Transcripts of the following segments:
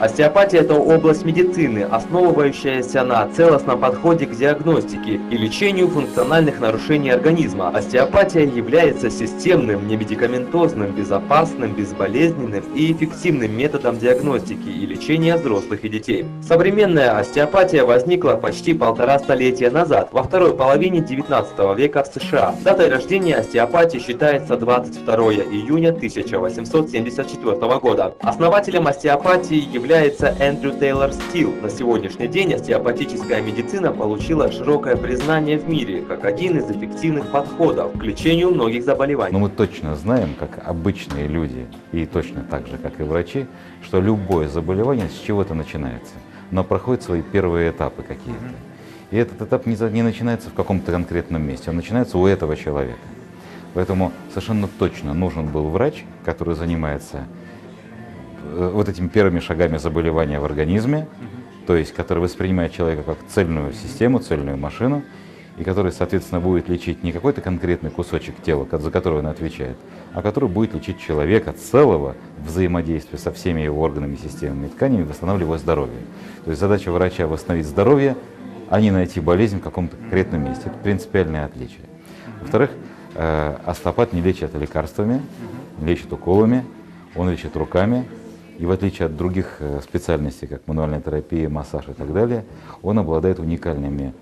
Остеопатия – это область медицины, основывающаяся на целостном подходе к диагностике и лечению функциональных нарушений организма. Остеопатия является системным, немедикаментозным, безопасным, безболезненным и эффективным методом диагностики и лечения взрослых и детей. Современная остеопатия возникла почти 1,5 столетия назад, во второй половине 19 века в США. Датой рождения остеопатии считается 22 июня 1874 года. Основателем остеопатии является Эндрю Тейлор Стил. На сегодняшний день остеопатическая медицина получила широкое признание в мире как один из эффективных подходов к лечению многих заболеваний. Но мы точно знаем, как обычные люди, и точно так же, как и врачи, что любое заболевание с чего-то начинается, но проходит свои первые этапы какие-то. И этот этап не начинается в каком-то конкретном месте, он начинается у этого человека. Поэтому совершенно точно нужен был врач, который занимается вот этими первыми шагами заболевания в организме, то есть который воспринимает человека как цельную систему, цельную машину, и который, соответственно, будет лечить не какой-то конкретный кусочек тела, за который он отвечает, а который будет лечить человека целого, взаимодействия со всеми его органами, системами и тканями, восстанавливая его здоровье. То есть задача врача — восстановить здоровье, а не найти болезнь в каком-то конкретном месте. Это принципиальное отличие. Во-вторых, остеопат не лечит лекарствами, не лечит уколами, он лечит руками. И в отличие от других специальностей, как мануальная терапия, массаж и так далее, он обладает уникальными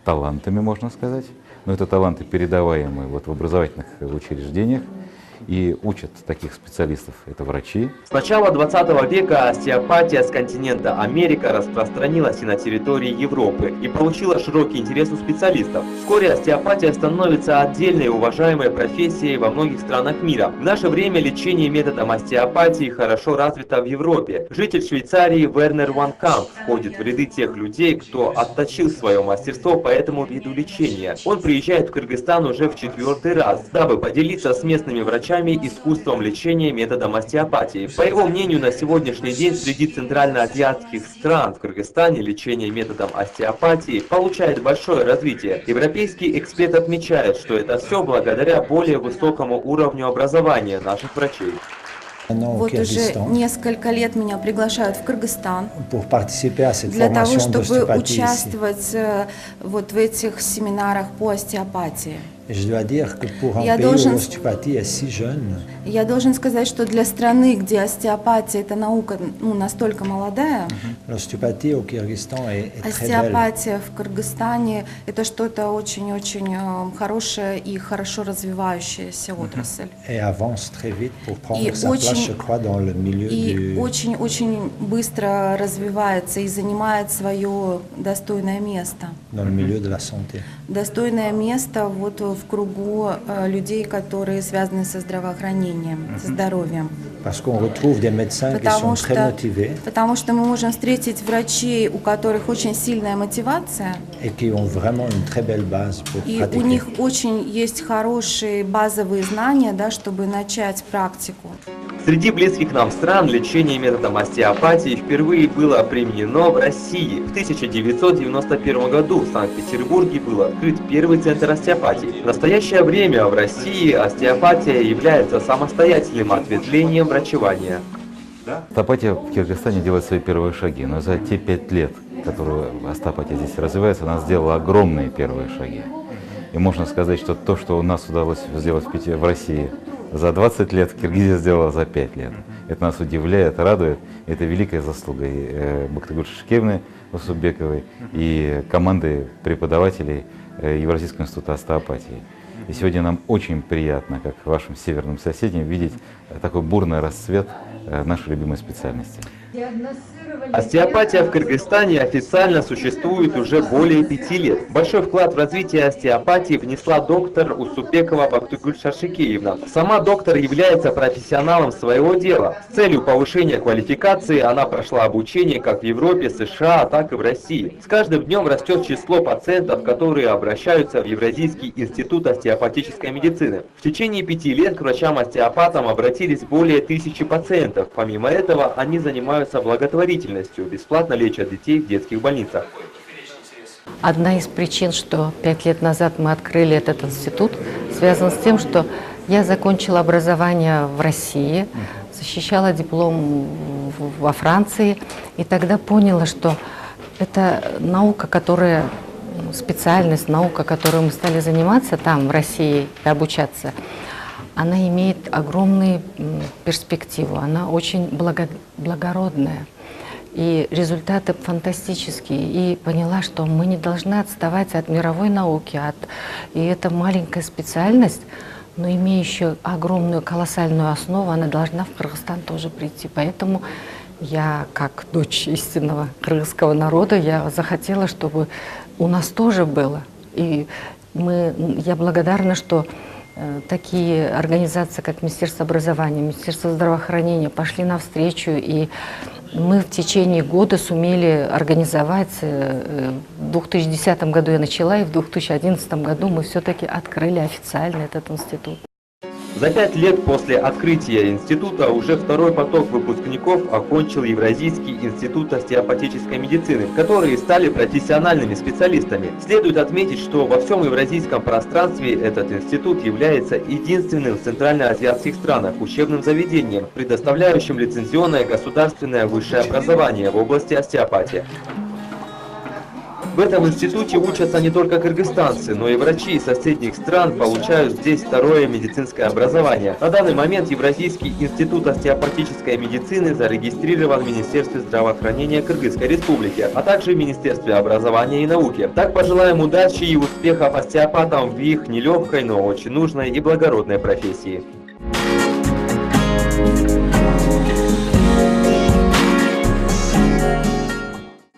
талантами, можно сказать. Но это таланты, передаваемые вот в образовательных учреждениях. И учат таких специалистов — это врачи. С начала 20 века остеопатия с континента Америка распространилась и на территории Европы и получила широкий интерес у специалистов. Вскоре остеопатия становится отдельной уважаемой профессией во многих странах мира. В наше время лечение методом остеопатии хорошо развито в Европе. Житель Швейцарии Вернер ван Камп входит в ряды тех людей, кто отточил свое мастерство по этому виду лечения. Он приезжает в Кыргызстан уже в 4-й раз, дабы поделиться с местными врачами искусством лечения методом остеопатии. По его мнению, на сегодняшний день среди центральноазиатских стран в Кыргызстане лечение методом остеопатии получает большое развитие. Европейский эксперт отмечает, что это все благодаря более высокому уровню образования наших врачей. Вот уже несколько лет меня приглашают в Кыргызстан для того, чтобы участвовать вот в этих семинарах по остеопатии. Я должен сказать, что для страны, где остеопатия — это наука настолько молодая, остеопатия в Кыргызстане — это что-то очень-очень хорошее и хорошо развивающаяся отрасль. И очень-очень быстро развивается и занимает свое достойное место. Достойное место вот в кругу людей, которые связаны со здравоохранением, со здоровьем. Потому что мы можем встретить врачей, у которых очень сильная мотивация, и у них очень есть хорошие базовые знания, да, чтобы начать практику. Среди близких нам стран лечение методом остеопатии впервые было применено в России. В 1991 году в Санкт-Петербурге был открыт первый центр остеопатии. В настоящее время в России остеопатия является самостоятельным ответвлением врачевания. Остеопатия в Кыргызстане делает свои первые шаги, но за те 5 лет, которые остеопатия здесь развивается, она сделала огромные первые шаги. И можно сказать, что то, что у нас удалось сделать в России за 20 лет, Киргизия сделала за 5 лет. Это нас удивляет, радует. Это великая заслуга и Бактыгуль Шишкевны Усубековой, и команды преподавателей Евразийского института остеопатии. И сегодня нам очень приятно, как вашим северным соседям, видеть такой бурный расцвет нашей любимой специальности. Остеопатия в Кыргызстане официально существует уже более 5 лет. Большой вклад в развитие остеопатии внесла доктор Усубекова Бактыгуль Шашикеевна. Сама доктор является профессионалом своего дела. С целью повышения квалификации она прошла обучение как в Европе, США, так и в России. С каждым днем растет число пациентов, которые обращаются в Евразийский институт остеопатической медицины. В течение 5 лет к врачам-остеопатам обратились более 1000 пациентов. Помимо этого, они занимаются благотворительностью, бесплатно лечат детей в детских больницах. Одна из причин, что 5 лет назад мы открыли этот институт, связана с тем, что я закончила образование в России, защищала диплом во Франции, и тогда поняла, что это наука, специальность, наука, которой мы стали заниматься там, в России, и обучаться, она имеет огромную перспективу, она очень благородная. И результаты фантастические. И поняла, что мы не должны отставать от мировой науки. И эта маленькая специальность, но имеющая огромную, колоссальную основу, она должна в Кыргызстан тоже прийти. Поэтому я, как дочь истинного кыргызского народа, я захотела, чтобы у нас тоже было. И я благодарна, что такие организации, как Министерство образования, Министерство здравоохранения пошли навстречу, и мы в течение года сумели организовать. В 2010 году я начала, и в 2011 году мы все-таки открыли официально этот институт. За 5 лет после открытия института уже второй поток выпускников окончил Евразийский институт остеопатической медицины, которые стали профессиональными специалистами. Следует отметить, что во всем евразийском пространстве этот институт является единственным в центральноазиатских странах учебным заведением, предоставляющим лицензионное государственное высшее образование в области остеопатии. В этом институте учатся не только кыргызстанцы, но и врачи из соседних стран получают здесь второе медицинское образование. На данный момент Евразийский институт остеопатической медицины зарегистрирован в Министерстве здравоохранения Кыргызской Республики, а также в Министерстве образования и науки. Так пожелаем удачи и успехов остеопатам в их нелегкой, но очень нужной и благородной профессии.